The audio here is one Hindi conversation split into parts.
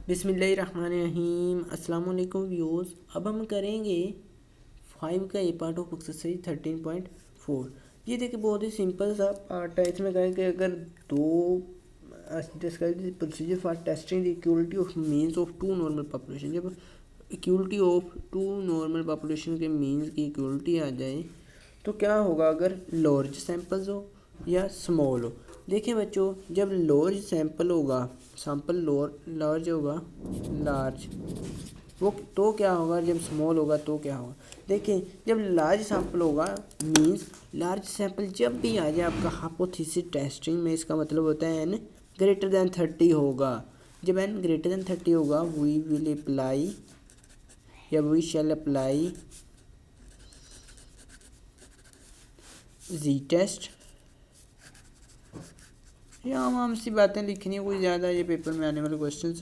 बिस्मिल्लाहिर्रहमानिर्रहीम। अस्सलाम वालेकुम व्यूअर्स। अब हम करेंगे 5 का ए पार्ट ऑफ एक्सरसाइज 13.4। ये देखिए बहुत ही सिंपल सा पार्ट है। इसमें कहें कि अगर दो describe procedure for testing the equality of means of two normal population. जब equality of two normal population के मीन्स की इक्वलिटी आ जाए तो क्या होगा अगर लार्ज सैंपल्स हो या स्मॉल हो। देखिए बच्चों, जब लार्ज सैंपल होगा, सैंपल लार्ज होगा, लार्ज वो तो क्या होगा, जब स्मॉल होगा तो क्या होगा। देखिए जब लार्ज सैंपल होगा मींस लार्ज सैंपल जब भी आ जाए आपका हाइपोथेसिस टेस्टिंग में, इसका मतलब होता है n ग्रेटर देन 30 होगा। जब n ग्रेटर देन 30 होगा वी विल अप्लाई या we shall apply G test. ये आम सी बातें लिखनी है, कोई ज़्यादा ये पेपर में आने वाले क्वेश्चंस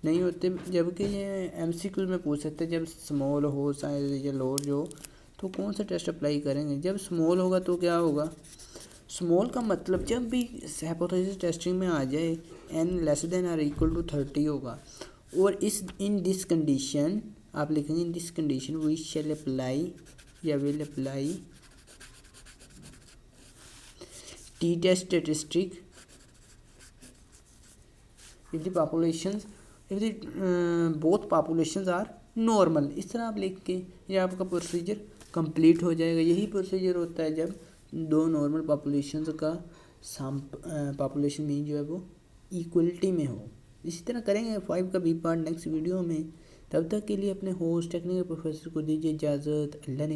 नहीं होते। जबकि ये एमसीक्यू में पूछ सकते हैं, जब स्मॉल हो साइज या लार्ज हो तो कौन सा टेस्ट अप्लाई करेंगे। जब स्मॉल होगा तो क्या होगा, स्मॉल का मतलब जब भी हाइपोथेसिस टेस्टिंग में आ जाए n लेस देन और इक्वल टू 30 होगा। और इस इन दिस कंडीशन आप लिखेंगे, in this condition we shall apply या will apply T test statistic if the populations if the both populations are normal। इस तरह आप लिख के ये आपका प्रोसीजर कंप्लीट हो जाएगा। यही प्रोसीजर होता है जब दो नॉर्मल पॉपुलेशंस का पॉपुलेशन मीन जो है वो इक्वलिटी में हो। इसी तरह करेंगे 5 का बी पार्ट नेक्स्ट वीडियो में। तब तक के लिए अपने होस्ट टेक्निकल प्रोफेसर को दीजिए इजाज़त। अल्लाह ने